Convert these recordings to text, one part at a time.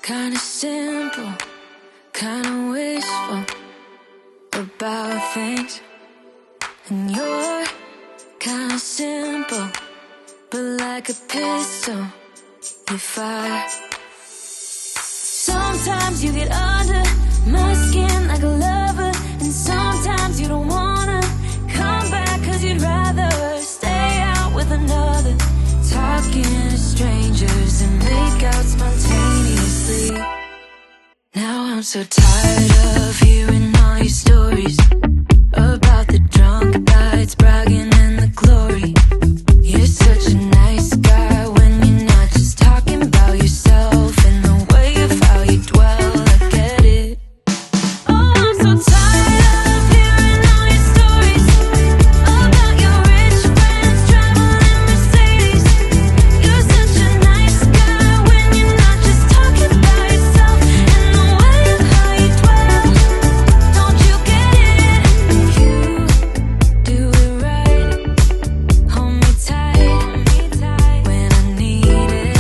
Kinda simple, kinda wishful about things. And you're kinda simple, but like a pistol, you fire. Sometimes you get under my skin like a lover, and sometimes you don't wanna come back 'cause you'd rather stay out with another. Talking to strangers and make out spontaneously. Now I'm so tired of hearing all your stories about the drunk nights, bragging in the glory. You're such a nice guy when you're not just talking about yourself and the way of how you dwell. I get it. Oh, I'm so tired of hearing all your stories about your rich friends traveling Mercedes. You're such a nice guy when you're not just talking about yourself and the way of how you dwell. Don't you get it? You do it right. Hold me tight when I need it.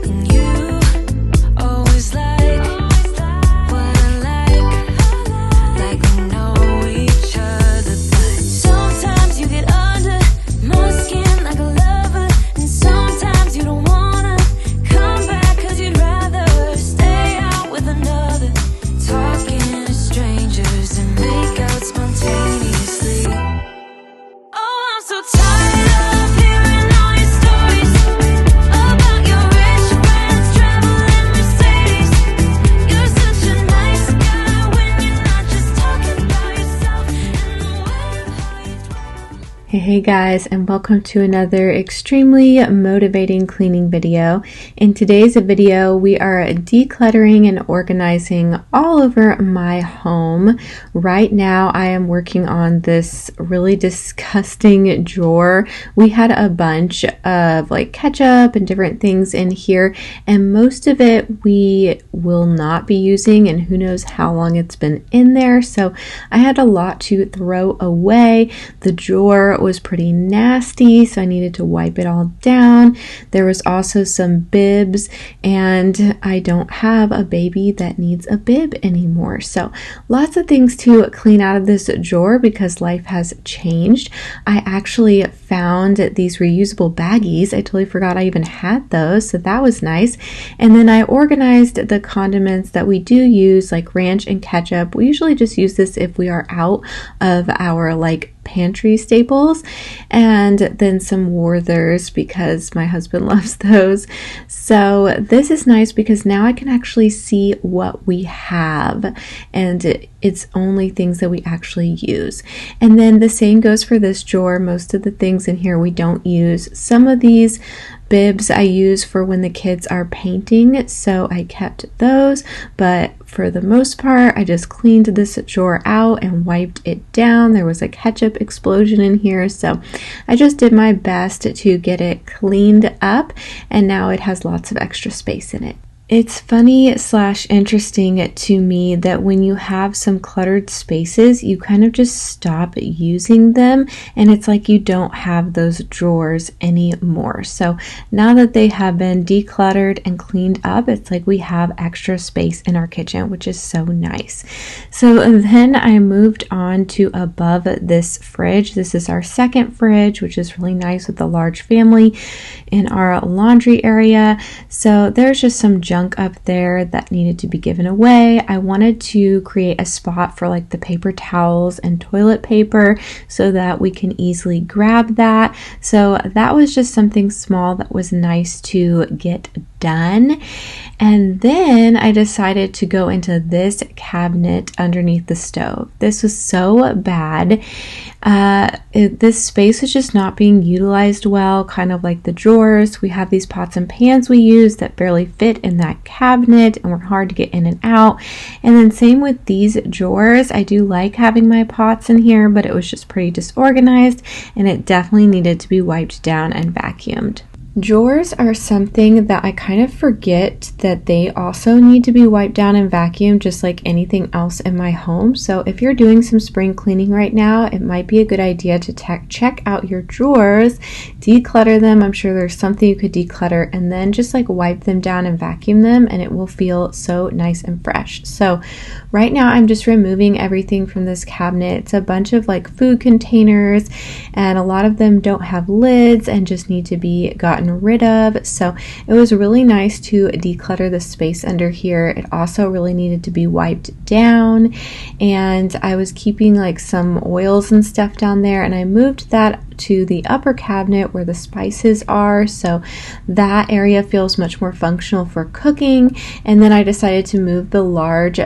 And you always like what I like we know each other. But sometimes you get under my skin like a lover, and sometimes you don't wanna come back 'cause you'd rather stay out with another. Talking to strangers and make out spontaneously. Oh, I'm so tired of hearing all your stories about your rich friends traveling Mercedes. You're such a nice guy when you're not just talking about yourself and the way of how you dwell. Hey guys, and welcome to another extremely motivating cleaning video. In today's video, we are decluttering and organizing all over my home. Right now, I am working on this really disgusting drawer. We had a bunch of like ketchup and different things in here, and most of it we will not be using, and who knows how long it's been in there. So I had a lot to throw away. The drawer was pretty nasty, so I needed to wipe it all down. There was also some bibs, and I don't have a baby that needs a bib anymore. So lots of things to clean out of this drawer because life has changed. I actually found these reusable baggies. I totally forgot I even had those, so that was nice. And then I organized the condiments that we do use, like ranch and ketchup. We usually just use this if we are out of our like pantry staples, and then some Werther's because my husband loves those. So this is nice because now I can actually see what we have, and it's only things that we actually use. And then the same goes for this drawer. Most of the things in here we don't use. Some of these bibs I use for when the kids are painting, so I kept those, but for the most part I just cleaned this drawer out and wiped it down. There was a ketchup explosion in here, so I just did my best to get it cleaned up, and now it has lots of extra space in it. It's funny / interesting to me that when you have some cluttered spaces, you kind of just stop using them, and it's like you don't have those drawers anymore. So now that they have been decluttered and cleaned up, it's like we have extra space in our kitchen, which is so nice. So then I moved on to above this fridge. This is our second fridge, which is really nice with a large family in our laundry area. So there's just some junk up there that needed to be given away. I wanted to create a spot for like the paper towels and toilet paper so that we can easily grab that. So that was just something small that was nice to get done. And then I decided to go into this cabinet underneath the stove. This was so bad. This space was just not being utilized well, kind of like the drawers. We have these pots and pans we use that barely fit in that cabinet and were hard to get in and out. And then same with these drawers. I do like having my pots in here, but it was just pretty disorganized, and it definitely needed to be wiped down and vacuumed. Drawers are something that I kind of forget that they also need to be wiped down and vacuumed just like anything else in my home. So if you're doing some spring cleaning right now, it might be a good idea to check out your drawers, declutter them. I'm sure there's something you could declutter, and then just like wipe them down and vacuum them, and it will feel so nice and fresh. So right now I'm just removing everything from this cabinet. It's a bunch of like food containers, and a lot of them don't have lids and just need to be gotten rid of. So it was really nice to declutter the space under here. It also really needed to be wiped down, and I was keeping like some oils and stuff down there, and I moved that to the upper cabinet where the spices are, so that area feels much more functional for cooking. And then I decided to move the large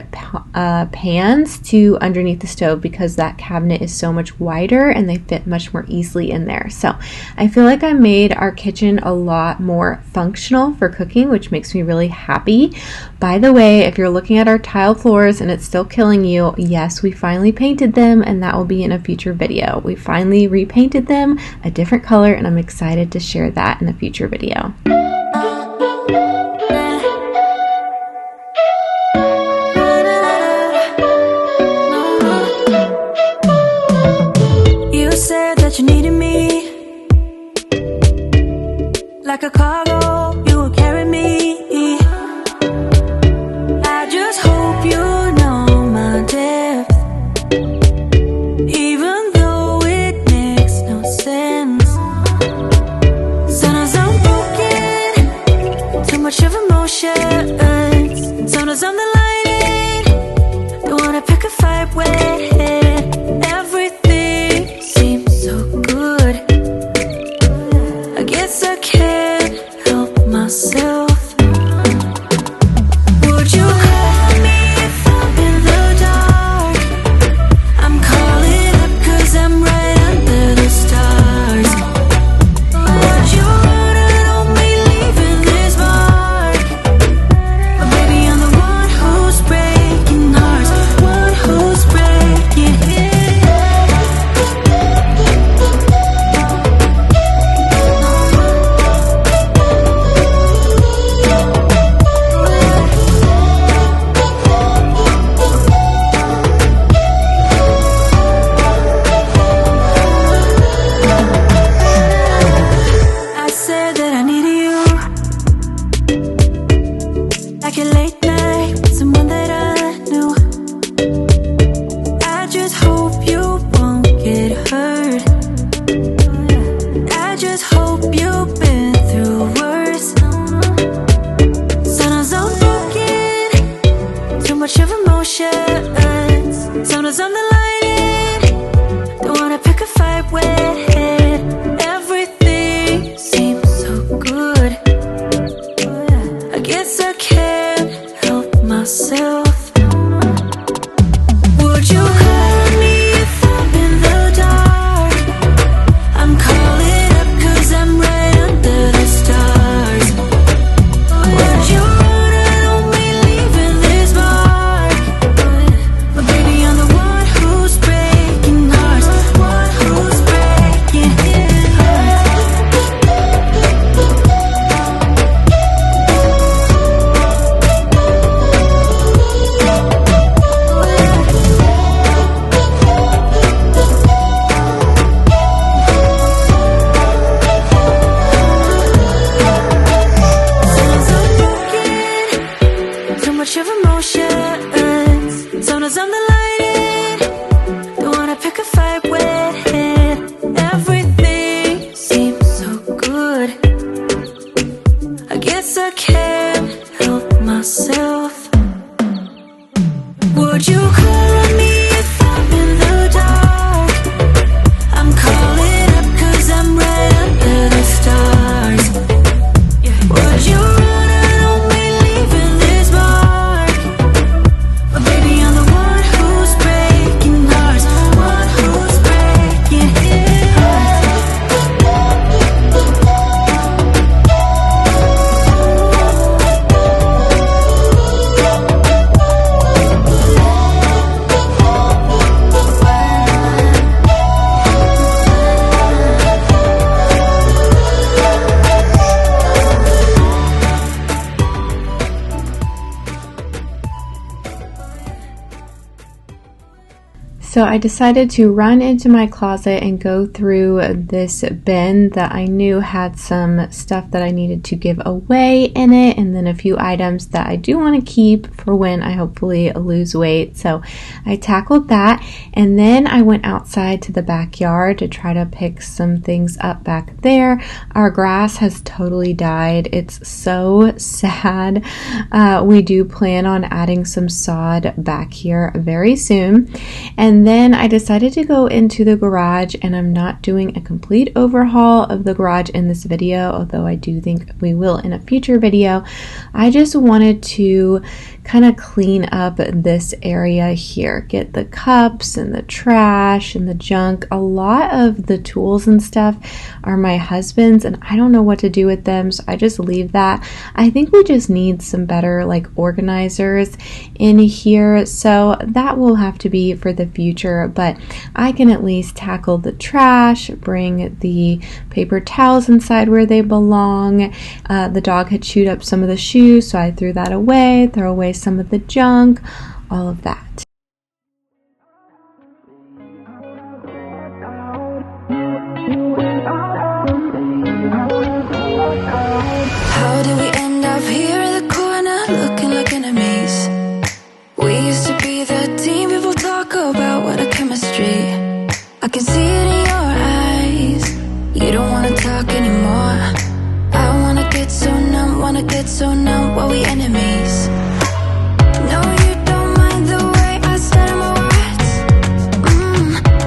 pans to underneath the stove because that cabinet is so much wider and they fit much more easily in there. So I feel like I made our kitchen a lot more functional for cooking, which makes me really happy. By the way, if you're looking at our tile floors and it's still killing you, yes, we finally painted them, and that will be in a future video. We finally repainted them a different color, and I'm excited to share that in a future video. You said that you needed me like a cargo, you will carry me. I just hope you know my depth, even though it makes no sense. Sometimes I'm broken, too much of emotions. Sometimes I'm the lightning, don't wanna pick a fight with. Everything seems so good, I guess I can't help myself. Would you call me if I'm in the dark? I'm calling up 'cause I'm right under the stars. Would you run on me leaving this mark? But baby, I'm the one who's breaking hearts, one who's breaking it. I said that I needed you, like a late night, someone that I knew. I just hope you won't get hurt. I just hope you've been through worse. Sometimes I'm broken, too much of emotions. Sometimes I'm the lightning, don't wanna pick a fight with. Everything seems so good, I guess I can't help myself. Would you call me if I'm in the dark? I'm calling up 'cause I'm right under the stars. Would you run on me leaving this mark? 'Cause I'm the lighting, don't wanna pick a fight with it. Everything seems so good, I guess I can't help myself. Would you call on me if I'm in the dark? I'm calling up 'cause I'm right under the stars. Would you run on me leaving this mark? But baby, I'm the one who's breaking hearts, one who So I decided to run into my closet and go through this bin that I knew had some stuff that I needed to give away in it, and then a few items that I do want to keep for when I hopefully lose weight. So I tackled that, and then I went outside to the backyard to try to pick some things up back there. Our grass has totally died. It's so sad. We do plan on adding some sod back here very soon. And then I decided to go into the garage, and I'm not doing a complete overhaul of the garage in this video, although I do think we will in a future video. I just wanted to kind of clean up this area here, get the cups and the trash and the junk. A lot of the tools and stuff are my husband's, and I don't know what to do with them, so I just leave that. I think we just need some better like organizers in here, so that will have to be for the future, but I can at least tackle the trash, bring the paper towels inside where they belong. The dog had chewed up some of the shoes, so I threw that away, throw away some of the junk, all of that. How did we end up here in the corner looking like enemies? We used to be the team people talk about, what a chemistry. I can see it in your eyes. You don't wanna talk anymore. I wanna get so numb while we enemies. No, you don't mind the way I stutter my words.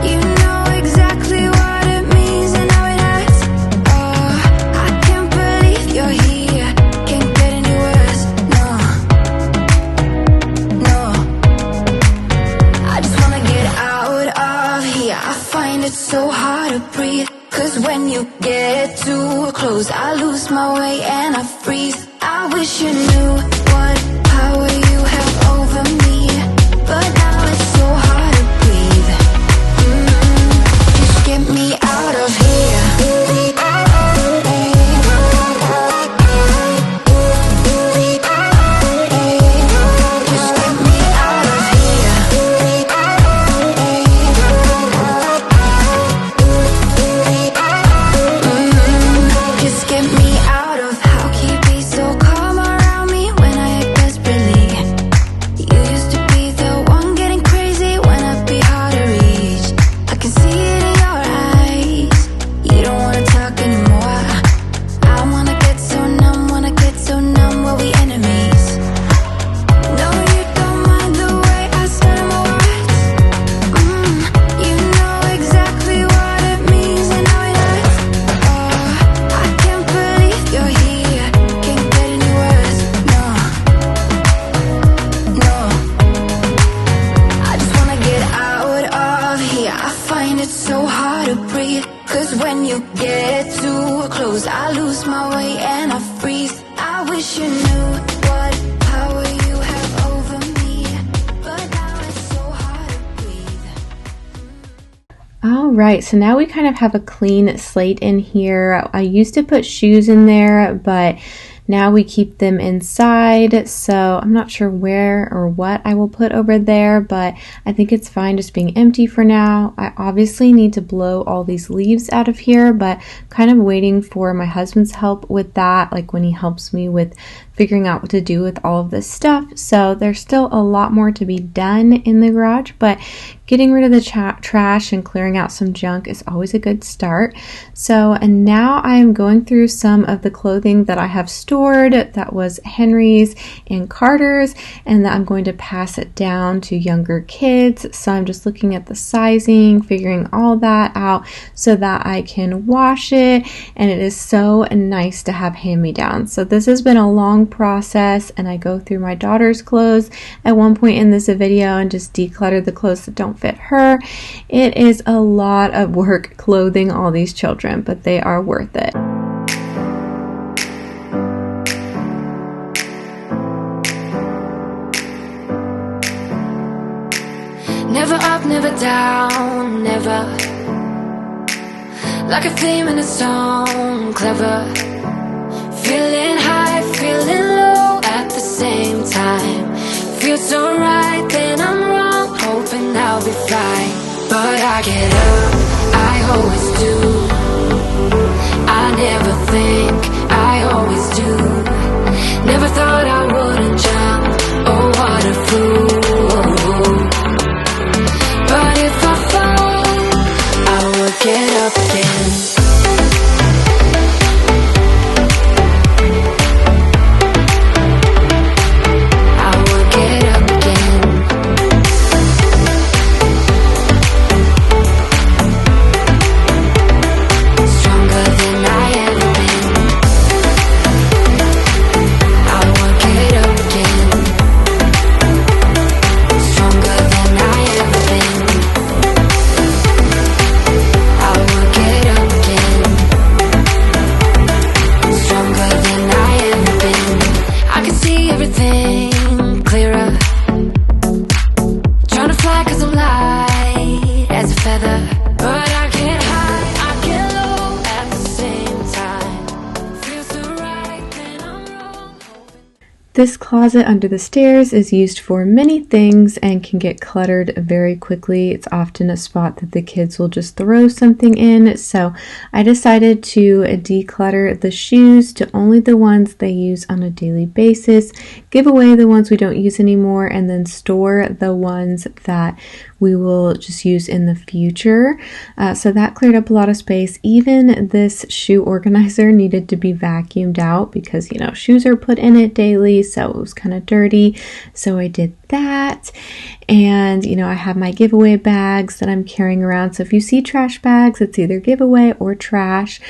You know exactly what it means and how it hurts. Oh, I can't believe you're here. Can't get any worse. No. I just wanna get out of here. I find it so hard to breathe, 'cause when you get too close, I lose my way and I freeze. I wish you knew what power you have over me, but now it's so hard to breathe. Just get me out of here. Just get me out of here. Just get me out of. How can you be so calm around me when I act desperately? You used to be the one getting crazy when I'd be hard to reach. I can see it in your eyes. You don't wanna talk anymore. I wanna get so numb while we enemies. No, you don't mind the way I stutter my words. You know exactly what it means and how it hurts. Oh, I can't believe you're here. Can't get any worse. No. I just wanna get out of here. I find it so hard to breathe, 'cause when you get too close, I lose my way and I freeze. I wish you knew what power you have over me, but now it's so hard to breathe. All right, so now we kind of have a clean slate in here. I used to put shoes in there, but now we keep them inside, so I'm not sure where or what I will put over there, but I think it's fine just being empty for now. I obviously need to blow all these leaves out of here, but kind of waiting for my husband's help with that, like when he helps me with figuring out what to do with all of this stuff. So there's still a lot more to be done in the garage, but getting rid of the trash and clearing out some junk is always a good start. So, and now I am going through some of the clothing that I have stored that was Henry's and Carter's, and that I'm going to pass it down to younger kids. So I'm just looking at the sizing, figuring all that out so that I can wash it, and it is so nice to have hand-me-downs. So this has been a long process, and I go through my daughter's clothes at one point in this video and just declutter the clothes that don't fit her. It is a lot of work clothing all these children, but they are worth it. Never up, never down, never. Like a theme in a song, clever. Feeling high, feeling low at the same time. Feels so right, then I'm wrong, hoping I'll be fine. but I get up, I always do. I never think, I always do. Never thought I wouldn't jump, oh what a fool. But if I fall, I will get up again. This closet under the stairs is used for many things and can get cluttered very quickly. It's often a spot that the kids will just throw something in. So I decided to declutter the shoes to only the ones they use on a daily basis, give away the ones we don't use anymore, and then store the ones that we will just use in the future. So that cleared up a lot of space. Even this shoe organizer needed to be vacuumed out because, shoes are put in it daily, so it was kind of dirty. So I did that. And, I have my giveaway bags that I'm carrying around. So if you see trash bags, it's either giveaway or trash.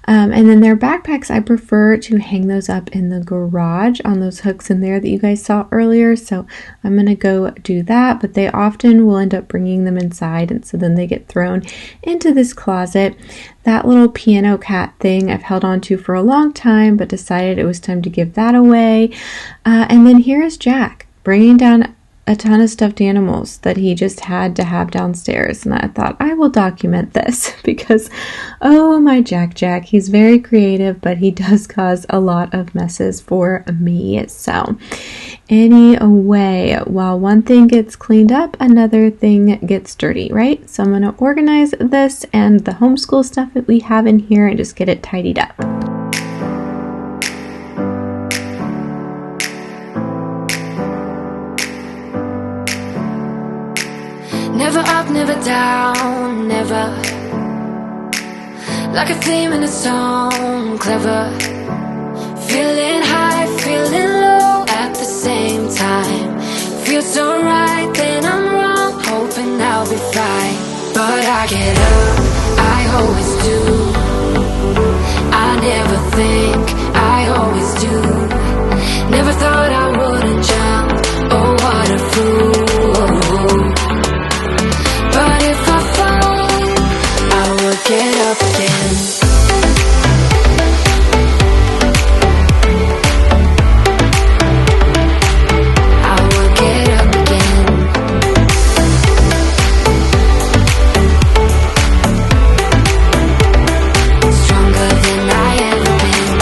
And then their backpacks, I prefer to hang those up in the garage on those hooks in there that you guys saw earlier. So I'm going to go do that, but they often will end up bringing them inside. And so then they get thrown into this closet. That little piano cat thing I've held on to for a long time, but decided it was time to give that away. And then here is Jack bringing down a ton of stuffed animals that he just had to have downstairs. And I thought I will document this because, oh my Jack, he's very creative, but he does cause a lot of messes for me. So anyway, while one thing gets cleaned up, another thing gets dirty, right? So I'm going to organize this and the homeschool stuff that we have in here and just get it tidied up. Never up, never down, never. Like a theme in a song, clever. Feeling high, feeling low at the same time. Feels so right, then I'm wrong, hoping I'll be fine. But I get up, I always do. I never think, I always do. Never thought I wouldn't jump, oh what a fool. But if I fall, I will get up again. I will get up again. Stronger than I ever been.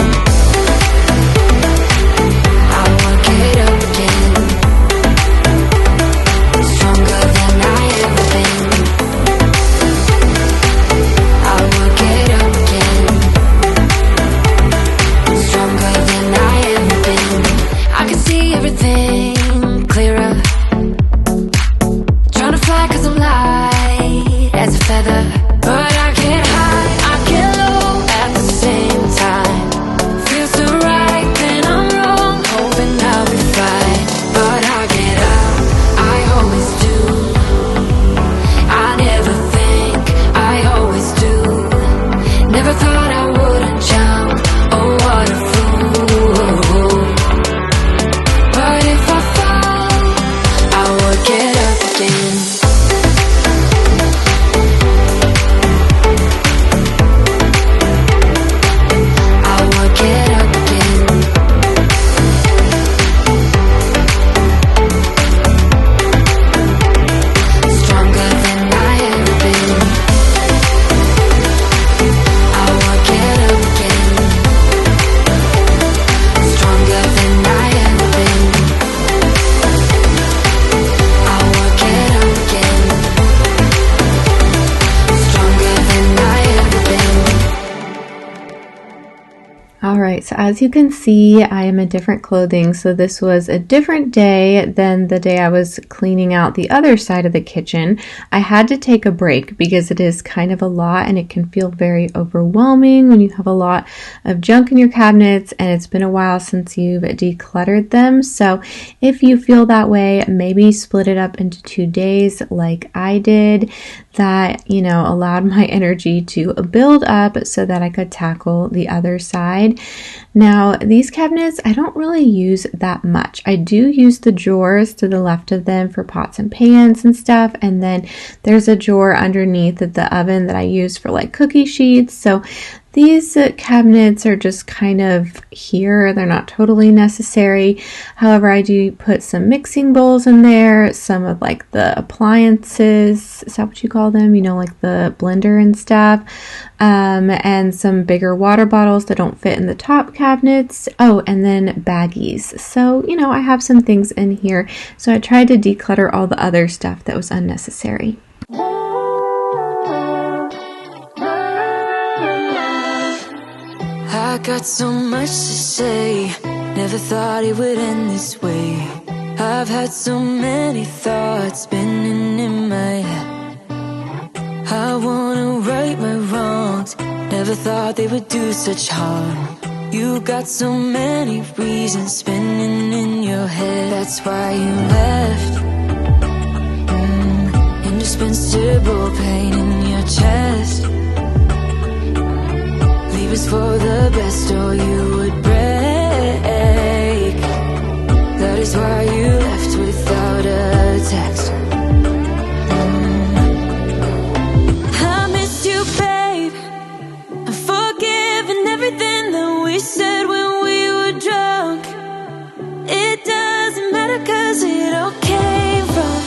All right, so as you can see, I am in different clothing. So this was a different day than the day I was cleaning out the other side of the kitchen. I had to take a break because it is kind of a lot and it can feel very overwhelming when you have a lot of junk in your cabinets and it's been a while since you've decluttered them. So if you feel that way, maybe split it up into 2 days like I did. That, allowed my energy to build up so that I could tackle the other side. Now, these cabinets, I don't really use that much. I do use the drawers to the left of them for pots and pans and stuff. And then there's a drawer underneath the oven that I use for like cookie sheets. So these cabinets are just kind of here. They're not totally necessary. However, I do put some mixing bowls in there, some of like the appliances, is that what you call them? Like the blender and stuff, and some bigger water bottles that don't fit in the top cabinets. Oh, and then baggies. So, I have some things in here. So I tried to declutter all the other stuff that was unnecessary. I got so much to say, never thought it would end this way. I've had so many thoughts spinning in my head. I wanna right my wrongs, never thought they would do such harm. You got so many reasons spinning in your head. That's why you left. Indispensable pain in your chest. Leave us for the best or you would break. That is why you left without a text. I miss you, babe. I'm forgiving everything that we said when we were drunk. It doesn't matter 'cause it all came from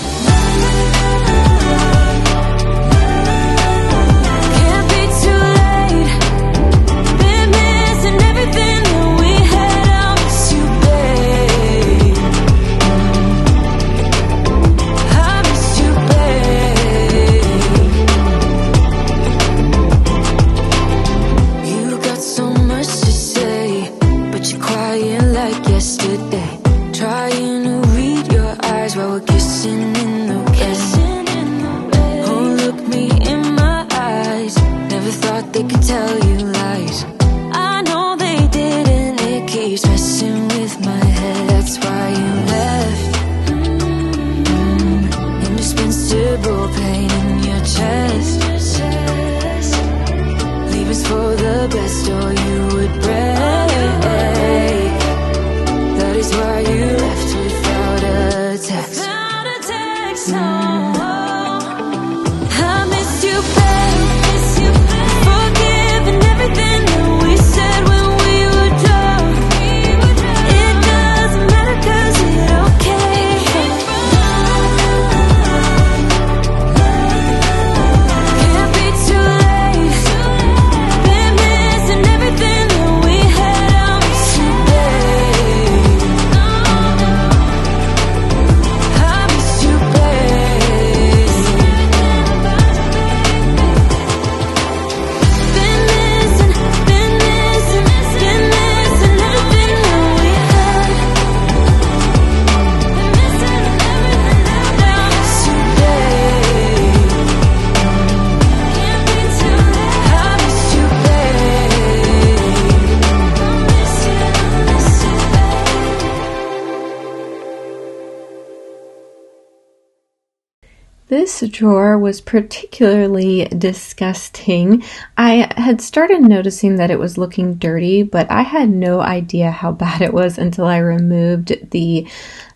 This drawer was particularly disgusting. I had started noticing that it was looking dirty, but I had no idea how bad it was until I removed the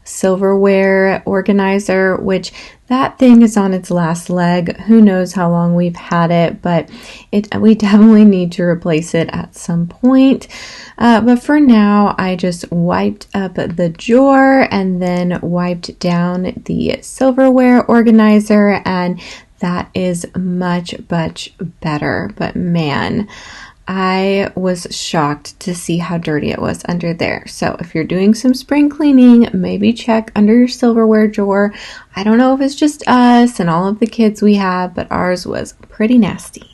Silverware organizer, which that thing is on its last leg. Who knows how long we've had it, but we definitely need to replace it at some point. But for now, I just wiped up the drawer and then wiped down the Silverware organizer, and that is much better. But man, I was shocked to see how dirty it was under there. So if you're doing some spring cleaning, maybe check under your Silverware drawer. I don't know if it's just us and all of the kids we have, but ours was pretty nasty.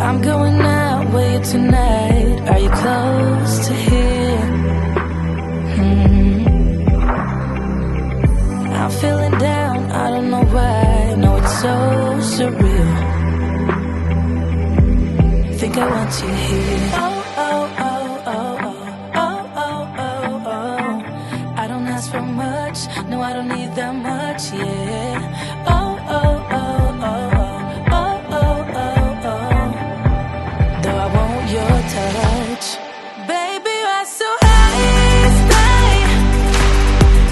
I'm going out with you tonight. Are you close to here? I'm feeling down, I don't know why. No, it's so surreal. Think I want you here. Oh, oh, oh, oh, oh, oh, oh, oh, oh. I don't ask for much, no, I don't need that much, yeah. Oh, oh, oh, oh, oh, oh, oh, oh. Though I want your touch, baby, you're so high, stay.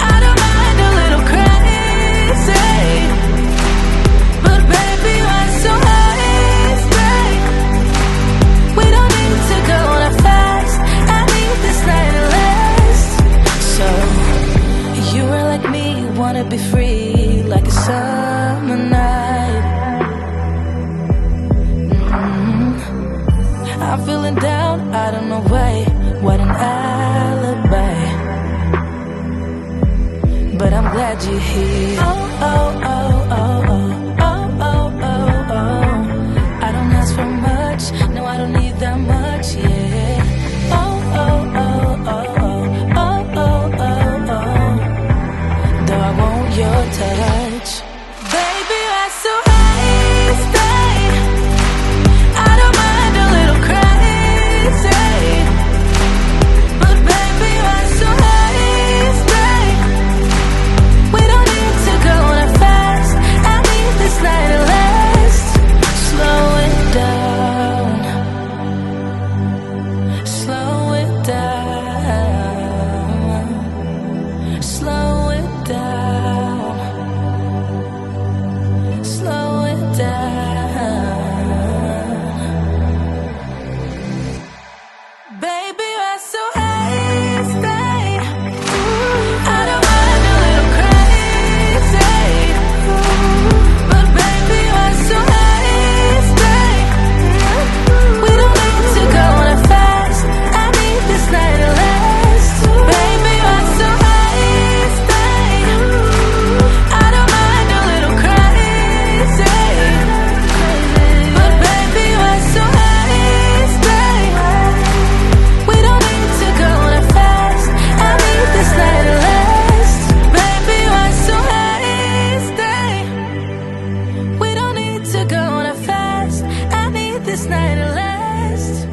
I don't mind a little crazy, but baby, you're so high, stay. We don't need to go on a fast. I need this night to last. So you were like me, wanna be free like a summer night. I'm feeling down, I don't know why. What an alibi. But I'm glad you're here. Oh, oh, oh, oh, oh, oh, oh, oh, oh. I don't ask for much, no, I don't need that much, yeah. Oh, oh, oh, oh, oh, oh, oh, oh, oh. Though I want your touch, baby, you're so high, stay. I don't mind a little crazy, but baby, you're so high, stay. We don't need to go on a fast. I need this night to last. Slow it down, slow it down, slow it down, slow it down. Baby, you're so high, stay. I don't mind a little crazy, but baby, you're so high, stay. We don't need to go on a fast. I need this night to last. Baby, you're so high, stay. I don't mind a little crazy, but baby, you're so high, stay. We don't need to go on a fast. I need this night to last. Baby, you're so high, stay. We don't need to go on a fast. I need this night to last.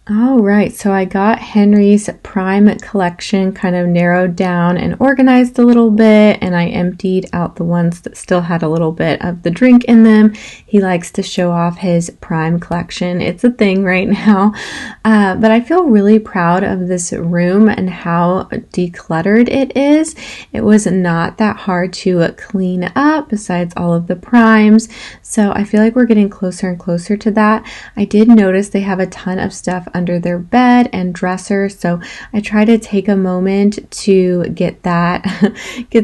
All right, so I got Henry's Prime collection kind of narrowed down and organized a little bit, and I emptied out the ones that still had a little bit of the drink in them. He likes to show off his Prime collection. It's a thing right now, but I feel really proud of this room and how decluttered it is. It was not that hard to clean up besides all of the primes, so I feel like we're getting closer and closer to that. I did notice they have a ton of stuff under their bed and dresser, so I try to take a moment to get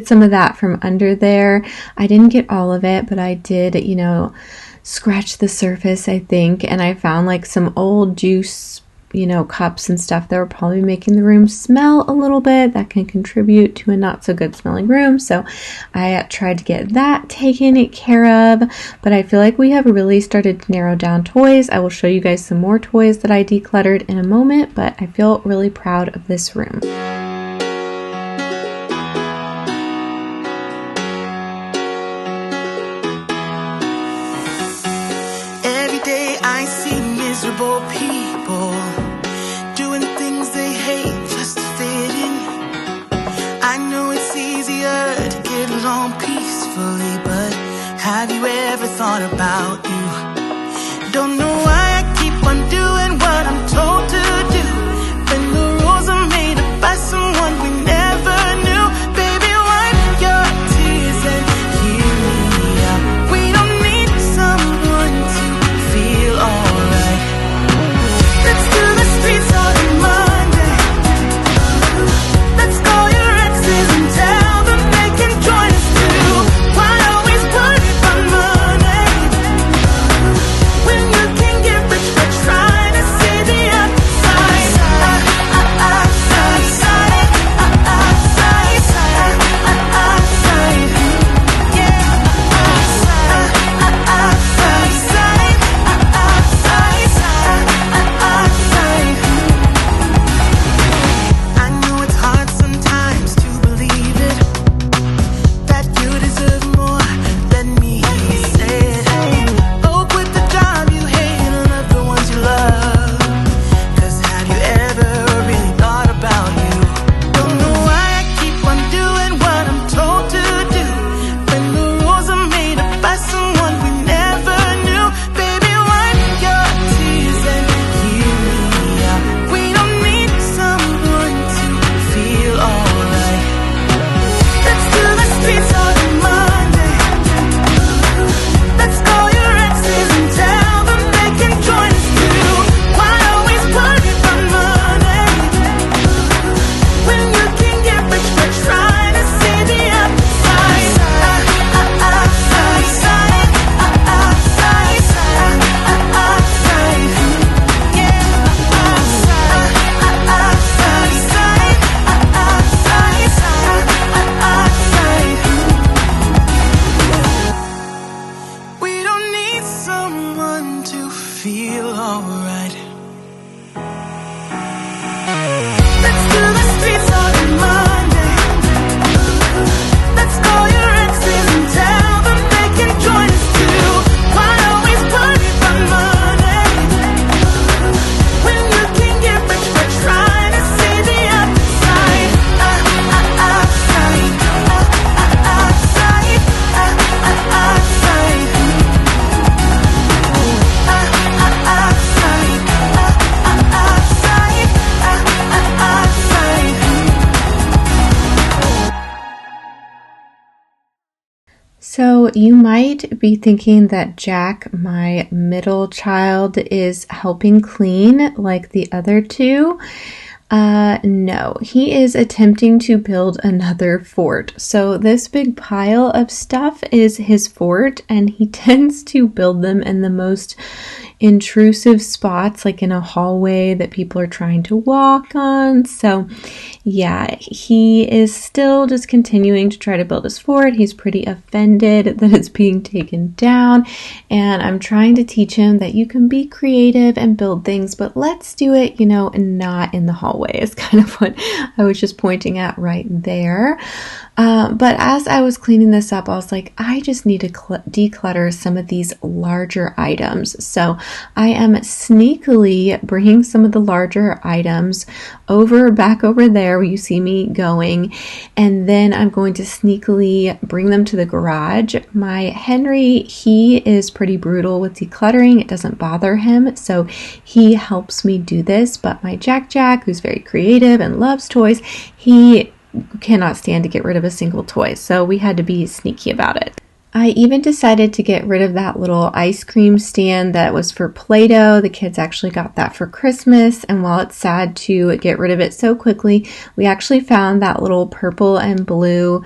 some of that from under there. I didn't get all of it, but I did, scratch the surface, I think, and I found like some old juice, cups and stuff that were probably making the room smell a little bit. That can contribute to a not so good smelling room. So I tried to get that taken care of, but I feel like we have really started to narrow down toys. I will show you guys some more toys that I decluttered in a moment, but I feel really proud of this room. Every day I see miserable people doing things they hate just to fit in. I know it's easier to get along peacefully, but have you ever thought about you? Don't know why I keep on doing what I'm told to do when the rules are made up by someone we never knew. Baby, wipe your tears and hear me out. We don't need someone to feel alright. Let's do the streets on a Monday. Let's call your exes and tell them they can join us too. Why always put it on Monday? So you might be thinking that Jack, my middle child, is helping clean like the other two. No, he is attempting to build another fort. So this big pile of stuff is his fort, and he tends to build them in the most intrusive spots, like in a hallway that people are trying to walk on. So yeah, he is still just continuing to try to build his fort. He's pretty offended that it's being taken down, and I'm trying to teach him that you can be creative and build things, but let's do it, not in the hallway, is kind of what I was just pointing at right there. But as I was cleaning this up, I was like, I just need to declutter some of these larger items. So I am sneakily bringing some of the larger items back over there where you see me going. And then I'm going to sneakily bring them to the garage. My Henry, he is pretty brutal with decluttering. It doesn't bother him. So he helps me do this. But my Jack, who's very creative and loves toys, he cannot stand to get rid of a single toy, so we had to be sneaky about it. I even decided to get rid of that little ice cream stand that was for Play-Doh. The kids actually got that for Christmas, and while it's sad to get rid of it so quickly, we actually found that little purple and blue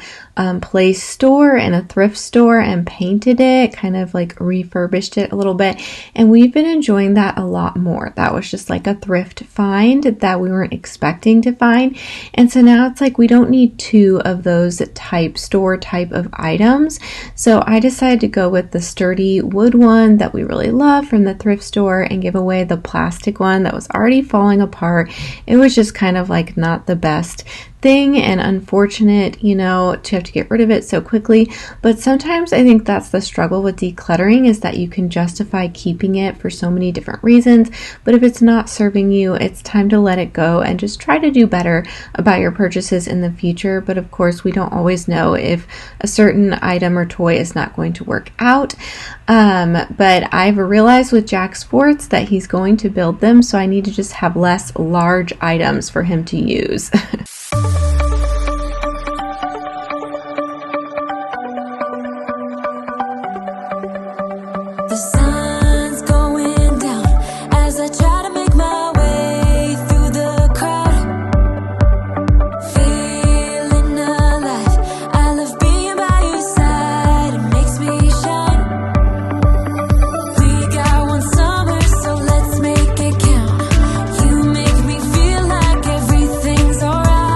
Play store in a thrift store and painted it, kind of like refurbished it a little bit, and we've been enjoying that a lot more. That was just like a thrift find that we weren't expecting to find, and so now it's like we don't need two of those store type of items. So I decided to go with the sturdy wood one that we really love from the thrift store and give away the plastic one that was already falling apart. It was just kind of like not the best thing and unfortunate, to have to get rid of it so quickly. But sometimes I think that's the struggle with decluttering, is that you can justify keeping it for so many different reasons. But if it's not serving you, it's time to let it go and just try to do better about your purchases in the future. But of course, we don't always know if a certain item or toy is not going to work out. But I've realized with Jack's forts that he's going to build them, so I need to just have less large items for him to use. The sun's going down as I try to make my way through the crowd. Feeling alive, I love being by your side, it makes me shine. We got one summer, so let's make it count. You make me feel like everything's alright.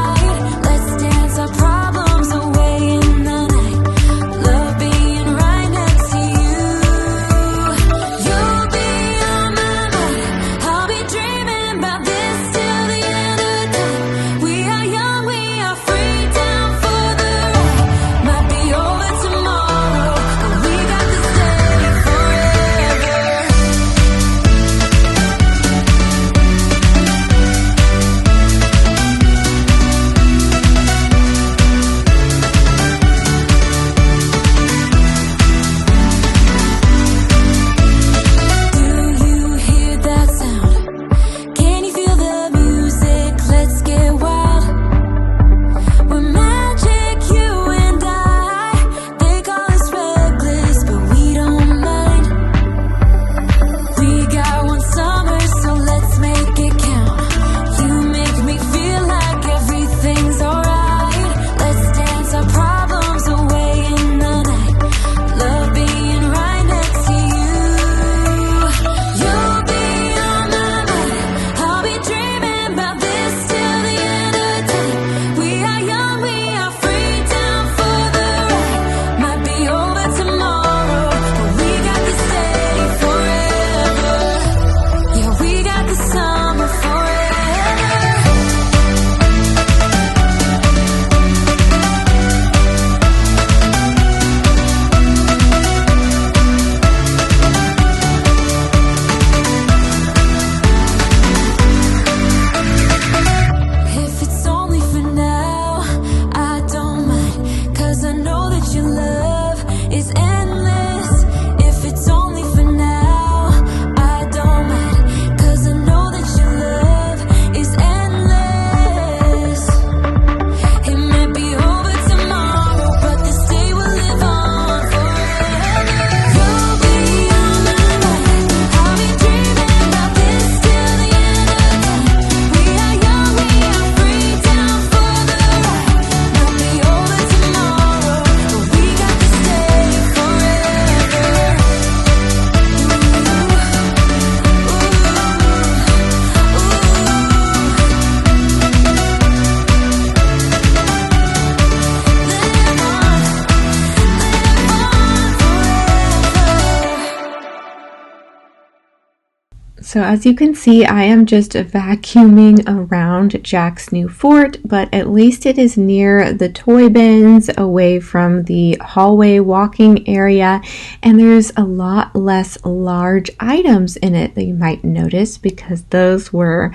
So as you can see, I am just vacuuming around Jack's new fort, but at least it is near the toy bins, away from the hallway walking area, and there's a lot less large items in it that you might notice because those were,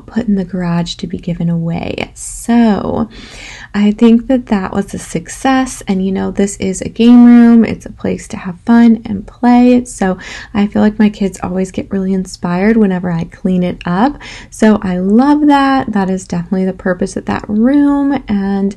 put in the garage to be given away. So I think that was a success. And this is a game room. It's a place to have fun and play. So I feel like my kids always get really inspired whenever I clean it up. So I love that. That is definitely the purpose of that room. And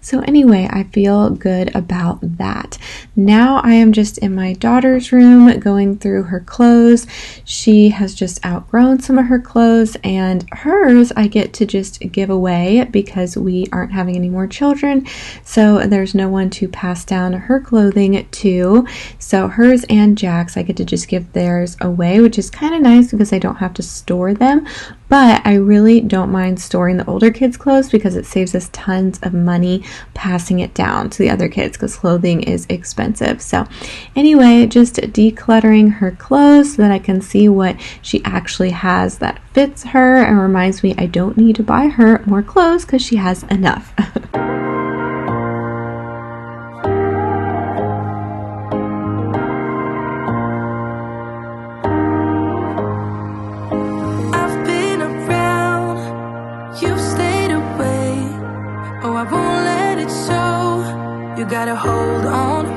so anyway, I feel good about that. Now I am just in my daughter's room going through her clothes. She has just outgrown some of her clothes, and hers I get to just give away because we aren't having any more children. So there's no one to pass down her clothing to. So hers and Jack's, I get to just give theirs away, which is kind of nice because I don't have to store them. But I really don't mind storing the older kids' clothes because it saves us tons of money passing it down to the other kids because clothing is expensive. So anyway, just decluttering her clothes so that I can see what she actually has that fits her and reminds me I don't need to buy her more clothes because she has enough. Gotta hold on